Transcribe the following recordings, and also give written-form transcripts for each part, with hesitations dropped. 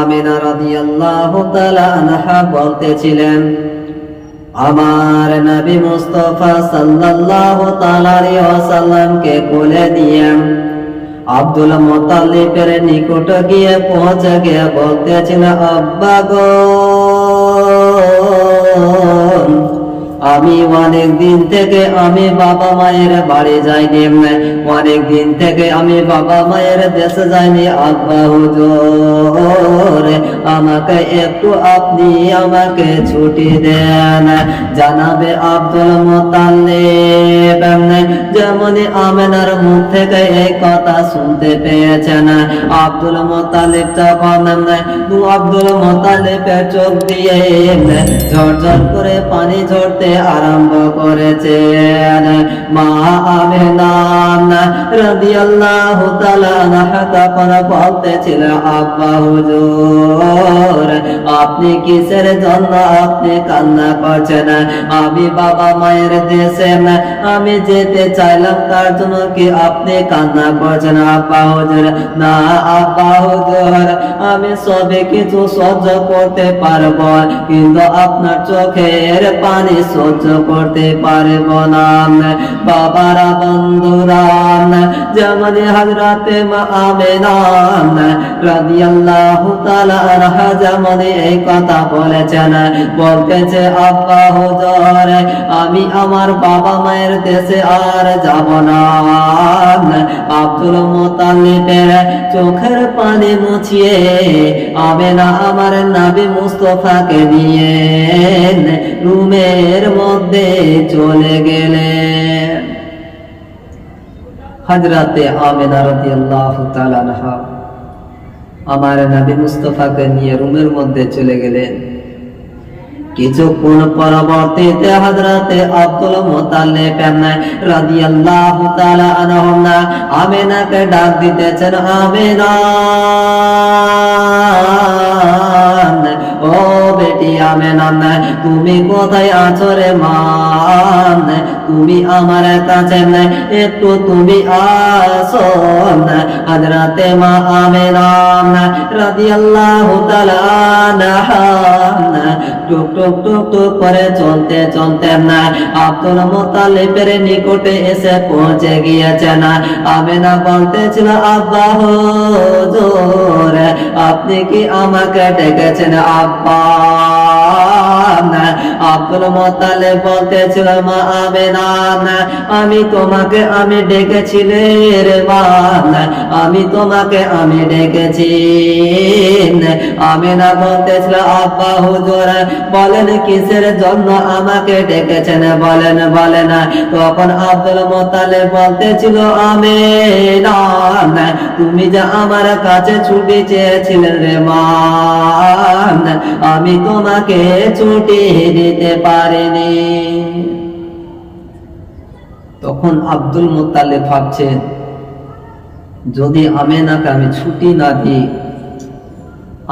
আমিনা রাদিয়াল্লাহু তাআলা আনহা বলতেছিলেন, আমার নবী মুস্তাফা সাল্লাল্লাহু তাআলা আলাইহি ওয়াসাল্লামকে কোলে দিয়ে আব্দুল মুত্তালিবের নিকট গিয়ে পৌঁছে গিয়ে বলতেছিল, আব্বা গো, আমি অনেক দিন থেকে আমি বাবা মায়ের বাড়ি যাইনি, অনেক দিন থেকে আমি বাবা মায়ের দেশে যাইনি। আব্বা হুজুর, আমাকে একটু আপনি আমাকে ছুটি দেন। জানাবে আব্দুল মুত্তালিব যেমন আমিনার মুখ থেকে এই কথা শুনতে পেয়েছেন, আব্দুল মুত্তালিব তখন আব্দুল মুত্তালিবের চোখ দিয়ে ঝরঝর করে পানি ঝরতে আরম্ভ করেছেন। মা আমিনা রাদিয়াল্লাহু তাআলা আনহা তখন বলতেছিল, আব্বা হুজুর, আপনি কিসের জন্য আপনি কান্না করছেন? আমি বাবা মায়ের দেশে আমি যেতে চাইলাম, তার জন্য কি আপনি কান্না করছেন? আব্বা হুজুর, না আব্বা হুজুর, আমি সবে কিছু সহ্য করতে পারবো, কিন্তু আপনার চোখের পানি সহ্য করতে পারবো না। বাবারা, বন্ধুরা, যেমন হযরতে মা আমিনা রাদিয়াল্লাহু তাআলা আনহা যেমন এই কথা বলেছেন, বলতেছে, আব্বা হুজুর, আমি আমার বাবা মায়ের দেশে আর যাব না। আব্দুল মুত্তালিবের চোখের পানি মুছিয়ে আমিনা আমার নবী মুস্তাফাকে নিয়ে রুমের মধ্যে চলে গেলেন। হযরতে আমিনা রাদিয়াল্লাহু তাআলা আনহা আমার নবী মুস্তাফাকে নিয়ে রুমের মধ্যে চলে গেলেন। কিছুক্ষণ পরবর্তীতে হযরতে আব্দুল মুত্তালিব রাদিয়াল্লাহু তাআলা আনহু আমিনাকে ডাক দিতেছেন, আমিনা, ও বেটি আমিনা, তুমি কোথায় আছো রে মা? তুমি আমার কাছে একটু তুমি আসো। হযরতে মা আমিনা রাদিয়াল্লাহু তাআলা আনহা টুক টুক টুক টুক করে চলতে চলতে আব্দুল মুত্তালিবের নিকটে এসে পৌঁছে গিয়েছেন। আমিনা বলতেছিল, আব্বা হুজুর, আপনি কি আমাকে ডেকেছেন? আব্বা। আব্দুল মুত্তালিব বলতেছিল, মা আমিনা, আমি তোমাকে আমি ডেকেছিলে রে মা, আমি তোমাকে আমি ডেকেছি। আমিনা বলতেছিল, আব্বা হুজুর, বলেন কিসের জন্য আমাকে ডেকেছেন, বলেন বলেন। তখন আব্দুল মুত্তালিব বলতেছিল, আমিনা, তুমি যে আমার কাছে ছুটি চেয়েছিলেন রে মা, আমি তোমাকে ছুটি দিতে পারিনি। তখন আব্দুল মুত্তালিব ভাবছেন, যদি আমিনাকে আমি ছুটি না দিই,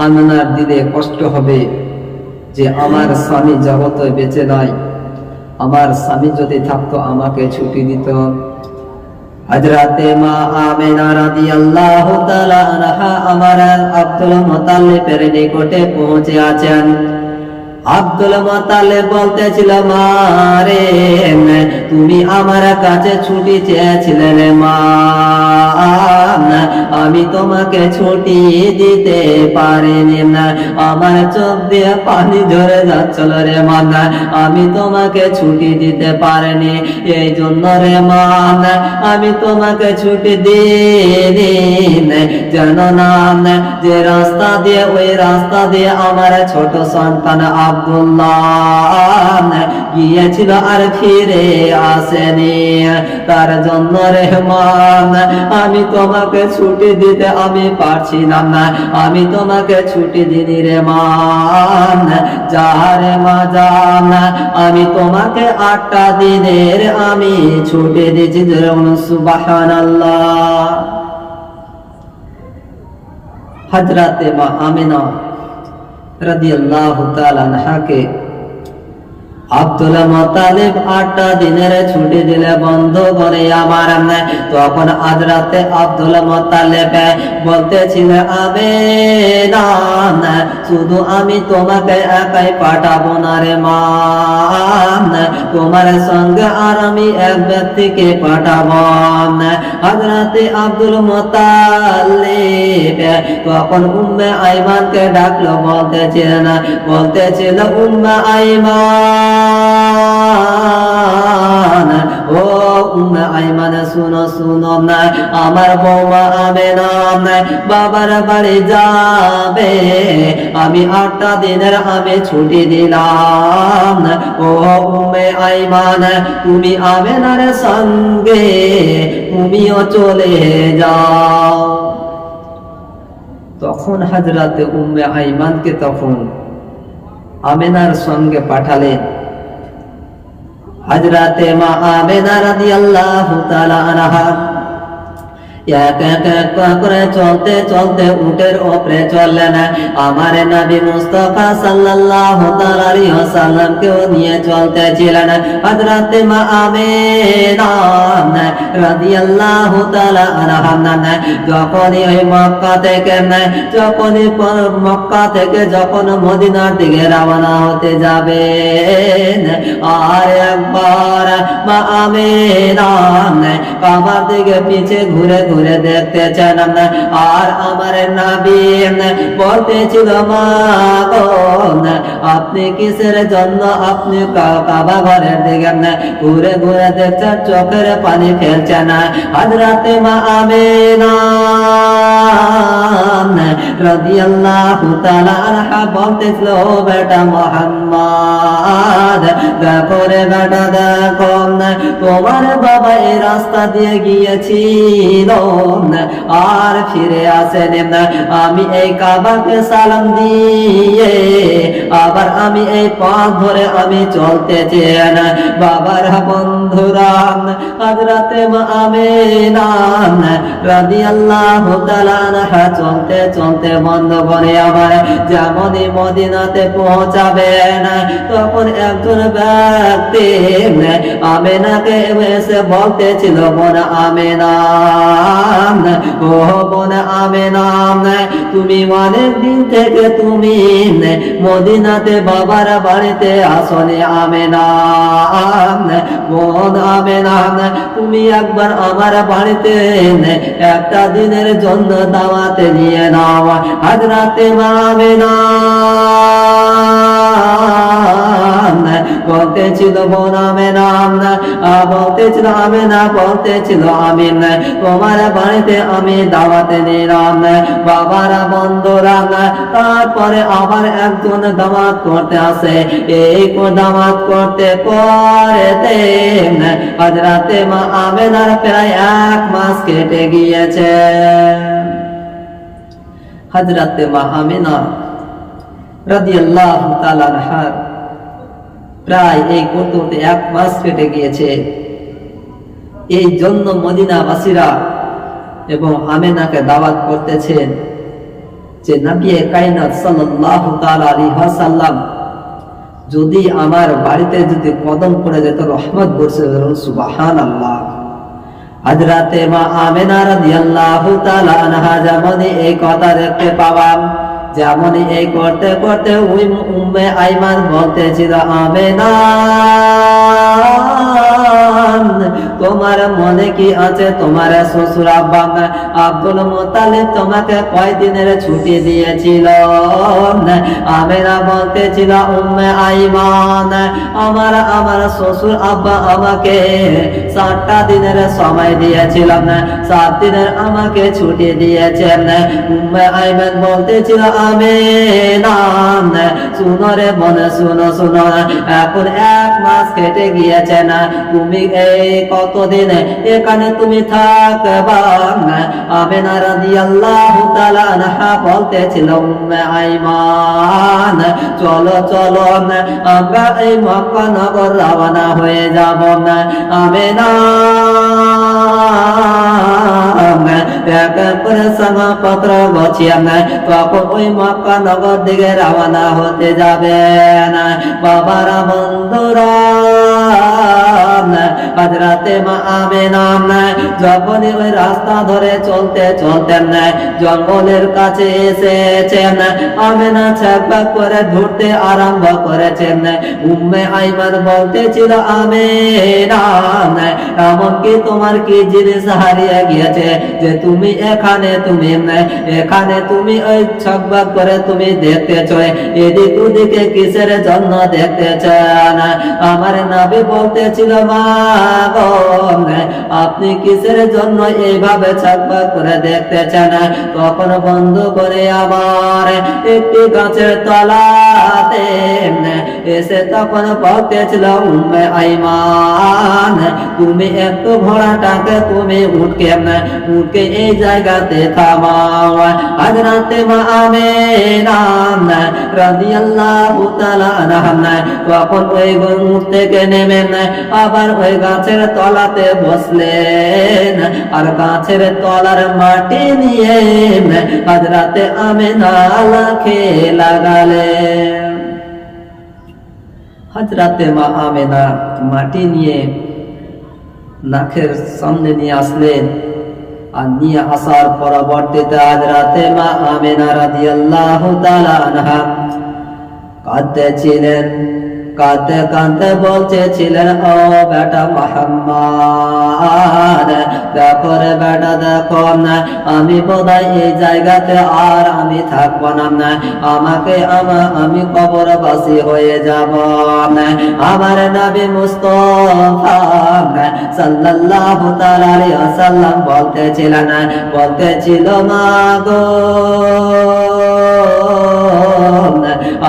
আমিনার দিলে কষ্ট হবে যে আমার স্বামী জগতে বেঁচে নাই, আমার স্বামী যদি থাকতো আমাকে ছুটি দিত। হযরতে মা আমিনা রাদিয়াল্লাহু তাআলা আনহা আমার আব্দুল মুত্তালিবের নিকটে পৌঁছে আছেন। আব্দুল মুত্তালিব বলতেছিল, মা রে, তুমি আমার কাছে ছুটি চেয়েছিলে রে মা, আমি তোমাকে ছুটি দিতে পারিনি। আমার চোখ দিয়ে পানি ঝরে যাচ্ছিল রে মা, আমি তোমাকে ছুটি দিতে পারিনি। এই জন্য রে মা, আমি তোমাকে ছুটি দিইনি, জানো না যে রাস্তা দিয়ে, ওই রাস্তা দিয়ে আমার ছোট সন্তান আব্দুল্লাহ গিয়েছিল আর ফিরে আসেনি। তার জন্য রহমান, আমি তোমাকে ছুটি দিতে আমি পারছিলাম না, আমি তোমাকে ছুটি দিনি রে মান। যা রে মা যান, আমি তোমাকে 8টা দিনের আমি ছুটি দিয়েছি। সুবহানাল্লাহ। হযরতে মা আমিনা রাদিয়াল্লাহু তাআলা আনহাকে আব্দুল মুত্তালিব 8টা দিনের ছুটি দিলে বন্ধু করে আমার তখন আজ রাতে আব্দুল মুত্তালিব বলতেছিল আমিনা শুধু আমি তোমাকে একাই পাঠাবো না রে মা, তোমার সঙ্গে আর আমি এক ব্যক্তিকে পাঠাবো। হযরতে আব্দুল মুত্তালিব তখন উম্মে আইমানকে ডাকলো, বলতেছিল উম্মে আইমান, ও উম্মে আইমান শুনো শুনো না, আমার বৌমা আমেনা বাবার বাড়ি যাবে, আমি 8টা দিনের আমি ছুটি দিলাম। ও উম্মে আইমান তুমি আমেনার সঙ্গে তুমিও চলে যাও। তখন হযরতে উম্মে আইমানকে তখন আমেনার সঙ্গে পাঠালেন। হযরতে মা আমেনা রাদিয়াল্লাহু তাআলা আনহা এক এক করে চলতে চলতে উটের উপরে চললেন। আমার নবী মুস্তাফা সাল্লাল্লাহু তাআলা আলাইহি ওয়াসাল্লামকেও নিয়ে চলতেছিলেন। হযরতে মা আমেনা রাদিয়াল্লাহু তাআলা আনহা যখনই ওই মক্কা থেকে যখন মদিনার দিকে রওনা হতে যাবেন, আর একবার মা আমেনা কাবার দিকে পিছে ঘুরে ঘুরে দেখতেছেন, আর আমার নবী বলতেছিল মা গো আপনি কিসের জন্য আপনি কাবা ঘরের দিকে ঘুরে ঘুরে দেখছেন, চোখের পানি ফেলছেন। হযরতে মা আমেনা রাদিয়াল্লাহু তাআলা আনহা বলতেছিল ও বেটা মুহাম্মদ দেখো রে বেটা দেখো, তোমার বাবা এই রাস্তা দিয়ে গিয়েছিল আর ফিরে আসেন, আমি এই কাবাকে সালাম দিয়ে আবার আমি এই পথ ধরে আমি চলতেছি। বাবার বন্ধুরা হযরতে মা আমেনা রাদিয়াল্লাহু তাআলা আনহা চলতে চলতে বন্ধ করে আবার যেমনই মদিনাতে পৌঁছাবেন, তখন একজন ব্যক্তি আমেনাকে এসে বলতেছিল বোন আমেনা, ও বোন আমেনা তুমি অনেক দিন থেকে তুমি মদিনাতে বাবার বাড়িতে আসনি আমেনা, বোন আমেনা তুমি একবার আমার বাড়িতে একটা দিনের জন্য দাওয়াতে নিয়ে নাও। হযরতে মা আমেনা বলতেছিল বোন আমেনা বলতেছিল আমি তোমার বাড়িতে আমি দাওয়াতে নিলাম। বাবারা বন্ধুরা তারপরে আবার একজন দাওয়াত করতে আসে, এই দাওয়াত করতে হযরতে মা আমেনার প্রায় 1 মাস কেটে গিয়েছে। হযরতে মা আমেনা রাদিয়াল্লাহু তাআলা আনহা প্রায় এই করতে 1 মাস কেটে গিয়েছে। এই জন্য মদিনাবাসীরা এবং আমেনাকে দাওয়াত করতেছেন যে নবী কায়নাত সাল্লাল্লাহু তাআলা আলাইহি ওয়াসাল্লাম যদি আমার বাড়িতে যদি কদম পড়ে যেত রহমত বর্ষে সুবহানাল্লাহ। হযরতে মা আমেনা রাদিয়াল্লাহু তাআলা আনহা যেমনই এই কথা দেখতে পাওয়াম, যেমনই এই করতে করতে ওই উম্মে আইমান বলতেছিল আমেনা তোমার মনে কি আছে তোমার শ্বশুর আব্বা আব্দুল মুত্তালিব তোমাকে কয়দিনের ছুটি দিয়েছিল? আমেনা বলতেছিল উম্মে আইমান আমার শ্বশুর আব্বা আমাকে 7টা দিনের সময় দিয়েছিলাম, 7 দিনের আমাকে ছুটি দিয়েছেন। উম্মে আইমান বলতেছিল আমেনা শুনো রে মনে শুনো এখন 1 মাস কেটে গিয়েছে না, তুমি এই কতদিন এখানে তুমি থাকবা? আমিনা রাদিয়াল্লাহু তাআলা আনহা বলতেছিল, উম্মে আইমান চলো চলো আমরা এই মক্কা নগর রওনা হয়ে যাব। আমিনা এক করে সংবাদপত্র গছিয়ে তখন ওই মক্কা নগর দিকে রওনা হতে যাবেন। বাবারা বন্ধুরা, হযরতে মা আমিনা যখনই ওই রাস্তা ধরে চলতে চলতেন জঙ্গলের কাছে এসেছেন, আমিনা ছ্যাঁক করে ঘুরতে আরম্ভ করেছেন। উম্মে আইমান বলতেছিল, আমিনা এমনকি তোমার কি জিনিস হারিয়ে গিয়েছে যে তুমি এখানে তুমি ওই ছকবাক করে তুমি দেখতেছ? এদিক ওদিকে কিসের জন্য দেখতেছ? আমার নবী বলতেছিল, মা গো আপনি কিসের জন্য এইভাবে ছকবাক করে দেখতেছেন? তখন বন্ধ করে আবার একটি গাছের তলাতে এসে তখন বলতেছিল, উম্মে আইমান তুমি একটু ঘোড়াটাকে তুমি উঠকে এই জায়গাতে থামাও। হযরতে মা আমিনা রাদিয়াল্লাহু তাআলা আনহা তখন ওই উট থেকে নেমে আবার ওই গাছের তলাতে বসলেন আর গাছের তলার মাটি নিয়ে হযরতে আমিনা লাখে লাগালেন। হযরতে মা আমিনা মাটি নিয়ে নাকের সামনে নিয়ে আসলেন আর নিয়ে আসার পরবর্তীতে হযরতে মা আমিনা রাদিয়াল্লাহু তাআলা আনহা কাঁদতেছিলেন। কাঁদতে কাঁদতে বলতেছিলেন, ও বেটা মুহাম্মদ দেখো রে বেটা দেখো আমি বোধহয় এই জায়গাতে আর আমি থাকবো না, আমি কবরবাসী হয়ে যাব। আমার নবী মুস্তাফা সাল্লাল্লাহু তাআলা আলাইহি ওয়াসাল্লাম বলতেছিল মা গো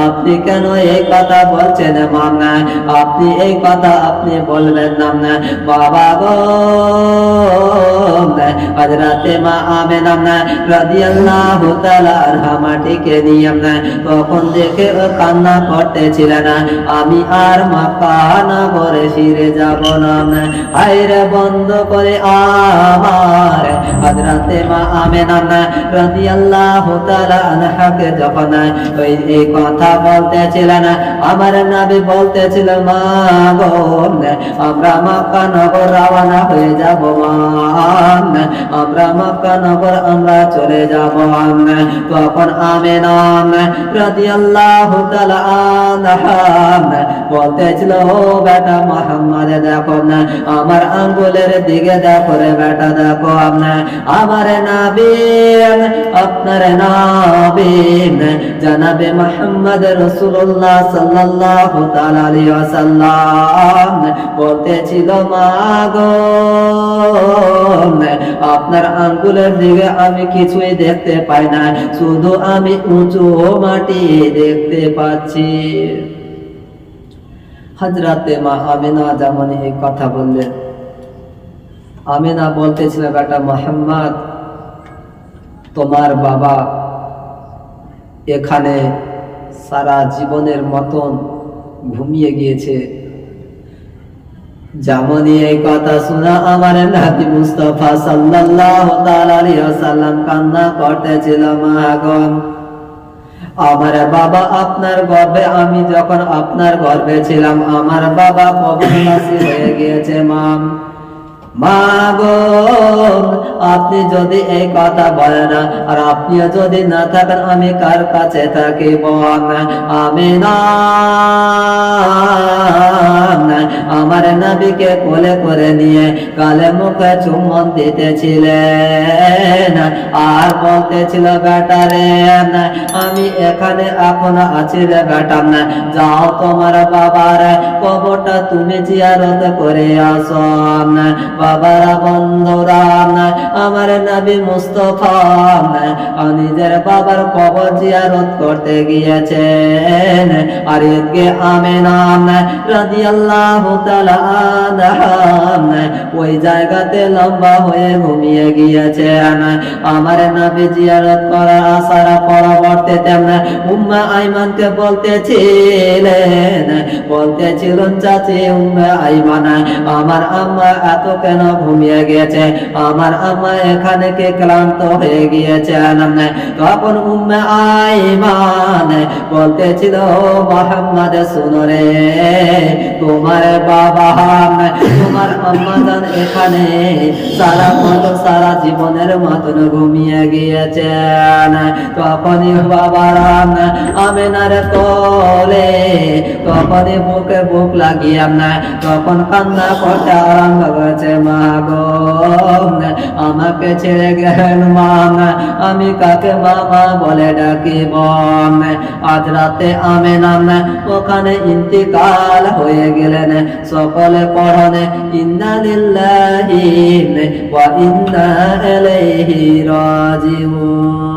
আপনি কেন এই কথা বলছেন মা? আপনি এই কথা আপনি বলবেন না বাবা গো। হযরতে মা আমিনা রাদিয়াল্লাহু তাআলা আনহা মাটিকে নিয়ে তখন দেখে কান্না করতেছিলেন, আমি আর মক্কা নগরে ফিরে যাব না। আইরে বন্ধ করে আমার হযরতে মা আমিনা রাদিয়াল্লাহু তাআলা আনহাকে যখন এই কথা বলতেছিলেন, আমার নবী বলতেছিল, মা গো আমরা মক্কা নগর রওনা হয়ে যাব মা, আমরা মক্কা নগর আমরা চলে যাব। তখন আমিনা রাদিয়াল্লাহু তাআলা আনহা বলতেছিল, ও বেটা মুহাম্মদ দেখো আমার আঙ্গুলের দিকে দেখো রে বেটা দেখো আমার নবী আপনার নবী জনাবে মুহাম্মদ রাসূলুল্লাহ সাল্লাল্লাহু তাআলা আলাইহি ওয়াসাল্লাম বলতেছিল, মা গো আপনার আঙ্গুলের দিকে আমি কিছুই দেখতে পাই না, শুধু আমি উঁচু মাটি দেখতে পাচ্ছি। হযরতে মা আমিনা যেমন এই কথা বললেন, আমিনা বলতেছিল, বেটা মুহাম্মদ তোমার বাবা এখানে সারা জীবনের মতন ঘুমিয়ে গিয়েছে। যেমনই এই কথা শোনা আমার নবী মুস্তাফা সাল্লাল্লাহু তাআলা আলাইহি ওয়াসাল্লাম কান্না করতেছিল, মা গো আমার বাবা আপনার গর্ভে, আমি যখন আপনার গর্ভে ছিলাম আমার বাবা কবরবাসী হয়ে গিয়েছে। মা গো আপনি যদি এই কথা বলেন আর আপনিও যদি না থাকেন আমি কার কাছে থাকিব? আমিনা আমার নবীকে কোলে করে নিয়ে গালে মুখে চুম্বন দিতেছিলেন আর বলতেছিল, বেটা রে আমি এখানে এখন আছি রে বেটা, যাও তোমার বাবার কবরটা তুমি জিয়ারত করে আসো। বাবারা বন্ধুরা আমার নবী মুস্তাফা নিজের বাবার কবর জিয়ারত করতে গিয়েছেন আর এদিকে আমেনা রাদিয়াল্লাহু তাআলা আনহা ওই জায়গাতে লম্বা হয়ে ঘুমিয়ে গিয়েছেন। আমার নবী জিয়ারত করার আসার পরবর্তীতে উম্মে আইমানকে বলতেছিলেন চাচি উম্মে আইমান আমার আম্মা এত কেন ঘুমিয়ে গেছে, আমার আম্মা এখানে কে ক্লান্ত হয়ে গিয়েছেন। তখন উম্মে আইমান বলতেছিল মুহাম্মদ শুনো রে, তোমার বাবা তোমার আম্মা জান এখানে সারা জীবনের মতন ঘুমিয়ে গিয়েছেন। তখনই বাবারা আমেনার কোলে তখনই বুকে বুক লাগিয়ে তখন কান্না করতে আরম্ভ করেছে, মা গো আমাকে ছেড়ে গেলেন মা, আমি কাকে মামা বলে ডাকিব। আজ রাতে আমেনা ওখানে ইন্তিকাল হয়ে গেলেন। সকলে পড়নে ইন্না লিল্লাহি ওয়া ইন্না ইলাইহি রাজিউন।